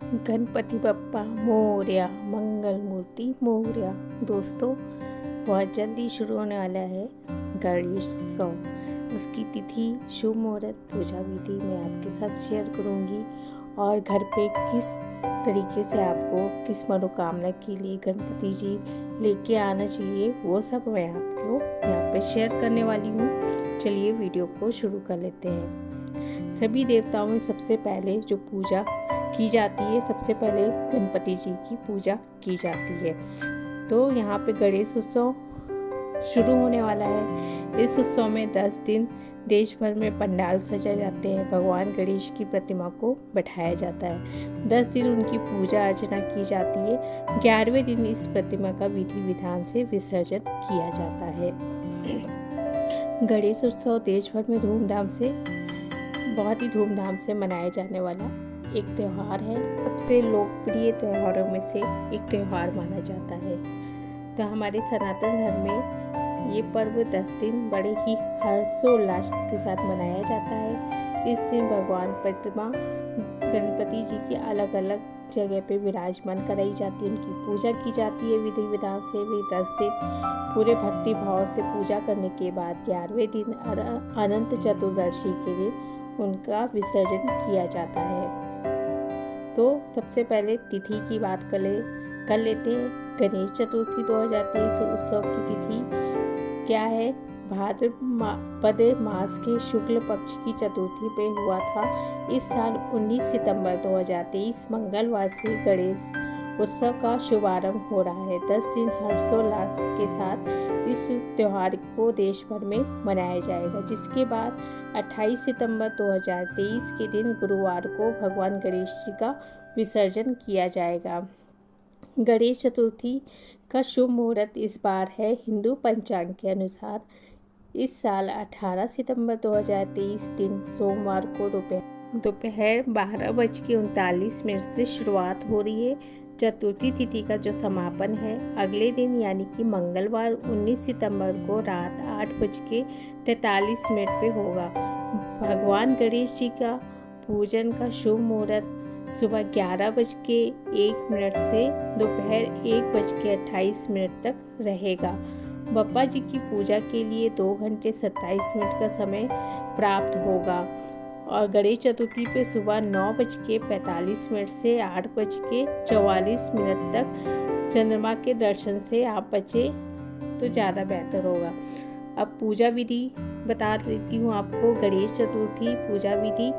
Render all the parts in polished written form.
गणपति बप्पा मोरया, मंगल मूर्ति मोरया। दोस्तों, बहुत जल्दी शुरू होने वाला है गणेश उत्सव। उसकी तिथि, शुभ मुहूर्त, पूजा विधि मैं आपके साथ शेयर करूंगी और घर पे किस तरीके से आपको किस मनोकामना के लिए गणपति जी लेके आना चाहिए, वो सब मैं आपको यहाँ पे शेयर करने वाली हूँ। चलिए वीडियो को शुरू कर लेते हैं। सभी देवताओं में सबसे पहले जो पूजा की जाती है, सबसे पहले गणपति जी की पूजा की जाती है। तो यहाँ पे गणेश उत्सव शुरू होने वाला है। इस उत्सव में 10 दिन देश भर में पंडाल सजाए जाते हैं। भगवान गणेश की प्रतिमा को बैठाया जाता है। 10 दिन उनकी पूजा अर्चना की जाती है। 11वें दिन इस प्रतिमा का विधि विधान से विसर्जन किया जाता है। गणेश उत्सव देश भर में बहुत ही धूमधाम से मनाया जाने वाला एक त्यौहार है। सबसे लोकप्रिय त्योहारों में से एक त्यौहार माना जाता है। तो हमारे सनातन धर्म में ये पर्व 10 दिन बड़े ही हर्षोल्लास के साथ मनाया जाता है। इस दिन भगवान प्रतिमा गणपति जी की अलग अलग जगह पे विराजमान कराई जाती है, उनकी पूजा की जाती है विधि विधान से। वे 10 दिन पूरे भक्ति भाव से पूजा करने के बाद 11वें दिन अनंत चतुर्दशी के दिन उनका विसर्जन किया जाता है। तो सबसे पहले तिथि की बात कर लेते हैं। गणेश चतुर्थी 2023 उत्सव की तिथि क्या है? भाद्रपद मास के शुक्ल पक्ष की चतुर्थी पे हुआ था। इस साल 19 सितंबर 2023 मंगलवार से गणेश उत्सव का शुभारंभ हो रहा है। 10 दिन हर्षोल्लास के साथ इस त्यौहार को देश भर में मनाया जाएगा, जिसके बाद 28 सितंबर 2023 के दिन गुरुवार को भगवान गणेश जी का विसर्जन किया जाएगा। गणेश चतुर्थी का शुभ मुहूर्त इस बार है हिंदू पंचांग के अनुसार। इस साल 18 सितंबर 2023 दिन सोमवार को दोपहर 12:39 से शुरुआत हो रही है। चतुर्थी तिथि का जो समापन है अगले दिन यानी कि मंगलवार 19 सितंबर को रात 8:43 पे होगा। भगवान गणेश जी का पूजन का शुभ मुहूर्त सुबह 11:01 से दोपहर 1:28 तक रहेगा। बप्पा जी की पूजा के लिए 2 घंटे 27 मिनट का समय प्राप्त होगा और गणेश चतुर्थी पे सुबह 9:45 से 8:44 तक चंद्रमा के दर्शन से आप बचे तो ज़्यादा बेहतर होगा। अब पूजा विधि बता देती हूँ आपको। गणेश चतुर्थी पूजा विधि: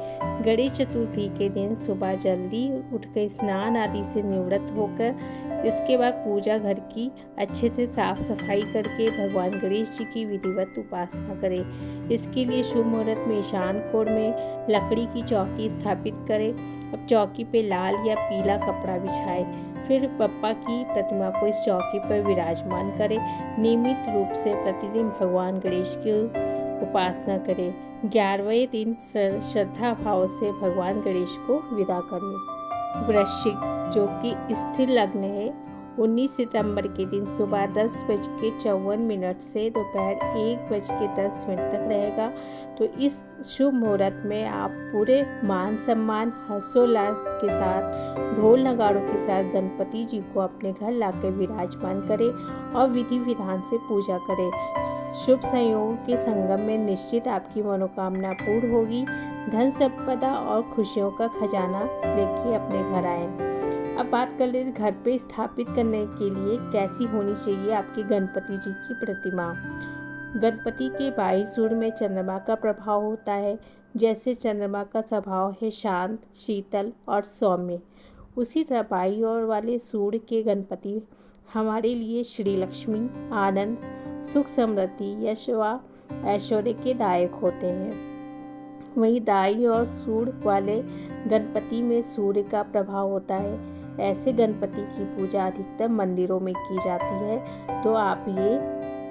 गणेश चतुर्थी के दिन सुबह जल्दी उठकर स्नान आदि से निवृत्त होकर इसके बाद पूजा घर की अच्छे से साफ सफाई करके भगवान गणेश जी की विधिवत उपासना करें। इसके लिए शुभ मुहूर्त में ईशान कोण में लकड़ी की चौकी स्थापित करें। अब चौकी पे लाल या पीला कपड़ा बिछाएं। फिर बप्पा की प्रतिमा को इस चौकी पर विराजमान करें। नियमित रूप से प्रतिदिन भगवान गणेश की उपासना करें। 11वें दिन श्रद्धा भाव से भगवान गणेश को विदा करें। वृश्चिक, जो कि स्थिर लग्न है, 19 सितंबर के दिन सुबह 10:54 से दोपहर 1:10 तक रहेगा। तो इस शुभ मुहूर्त में आप पूरे मान सम्मान हर्षोल्लास के साथ ढोल नगाड़ों के साथ गणपति जी को अपने घर लाकर विराजमान करें और विधि विधान से पूजा करें। शुभ संयोग के संगम में निश्चित आपकी मनोकामना पूर्ण होगी। धन संपदा और खुशियों का खजाना लेके अपने घर आए। अब बात कर लेते घर पे स्थापित करने के लिए कैसी होनी चाहिए आपकी गणपति जी की प्रतिमा। गणपति के बाईं सूंड में चंद्रमा का प्रभाव होता है। जैसे चंद्रमा का स्वभाव है शांत, शीतल और सौम्य, उसी तरह बाईं ओर वाले सूंड के गणपति हमारे लिए श्री लक्ष्मी, आनंद, सुख, समृद्धि, यश व ऐश्वर्य के दायक होते हैं। वहीं दाईं ओर सूंड वाले गणपति में सूर्य का प्रभाव होता है। ऐसे गणपति की पूजा अधिकतर मंदिरों में की जाती है। तो आप ये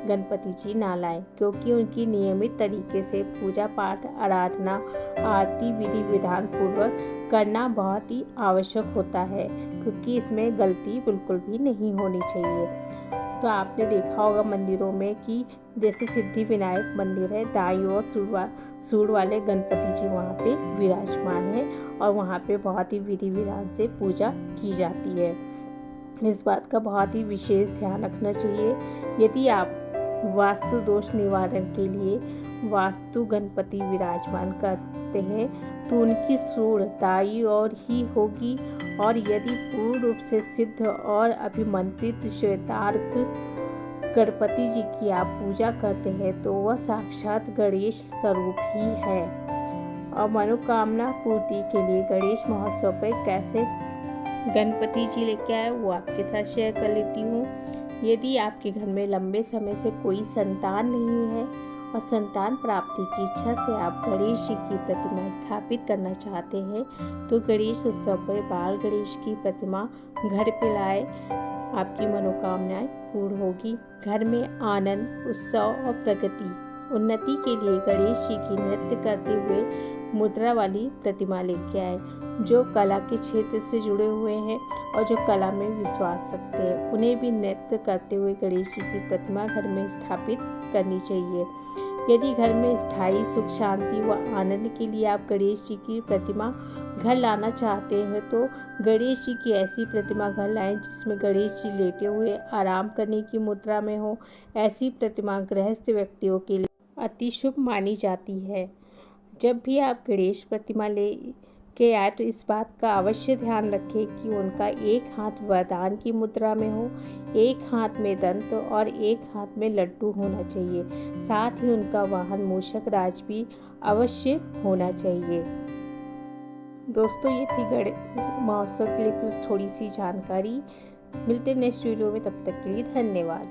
गणपति जी ना लाएं, क्योंकि उनकी नियमित तरीके से पूजा पाठ, आराधना, आरती विधि विधान पूर्वक करना बहुत ही आवश्यक होता है, क्योंकि इसमें गलती बिल्कुल भी नहीं होनी चाहिए। तो आपने देखा होगा मंदिरों में कि जैसे सिद्धि विनायक मंदिर है, दाईं ओर सूंड वाले गणपति जी वहाँ पे विराजमान है और वहाँ पे बहुत ही विधि विधान से पूजा की जाती है। इस बात का बहुत ही विशेष ध्यान रखना चाहिए। यदि आप वास्तु दोष निवारण के लिए वास्तु गणपति विराजमान करते हैं तो उनकी सूंड दाईं ओर ही होगी, और यदि पूर्ण रूप से सिद्ध और अभिमंत्रित श्वेतार्क गणपति जी की आप पूजा करते हैं तो वह साक्षात गणेश स्वरूप ही है। और मनोकामना पूर्ति के लिए गणेश महोत्सव पर कैसे गणपति जी लेके आए वो आपके साथ शेयर कर लेती हूँ। यदि आपके घर में लंबे समय से कोई संतान नहीं है और संतान प्राप्ति की इच्छा से आप गणेश जी की प्रतिमा स्थापित करना चाहते हैं तो गणेश उत्सव पर बाल गणेश की प्रतिमा घर पे लाए, आपकी मनोकामनाएं पूर्ण होगी। घर में आनंद, उत्सव और प्रगति उन्नति के लिए गणेश जी की नृत्य करते हुए मुद्रा वाली प्रतिमा लेके आए। जो कला के क्षेत्र से जुड़े हुए हैं और जो कला में विश्वास रखते हैं उन्हें भी नृत्य करते हुए गणेश जी की प्रतिमा घर में स्थापित करनी चाहिए। यदि घर में स्थायी सुख, शांति व आनंद के लिए आप गणेश जी की प्रतिमा घर लाना चाहते हैं तो गणेश जी की ऐसी प्रतिमा घर लाएं जिसमें गणेश जी लेटे हुए आराम करने की मुद्रा में हो। ऐसी प्रतिमा गृहस्थ व्यक्तियों के लिए अति शुभ मानी जाती है। जब भी आप गणेश प्रतिमा ले के आए तो इस बात का अवश्य ध्यान रखें कि उनका एक हाथ वरदान की मुद्रा में हो, एक हाथ में दंत और एक हाथ में लड्डू होना चाहिए। साथ ही उनका वाहन मूषक राज भी अवश्य होना चाहिए। दोस्तों, ये थी गणेश महोत्सव के लिए कुछ थोड़ी सी जानकारी। मिलते नेक्स्ट वीडियो में, तब तक के लिए धन्यवाद।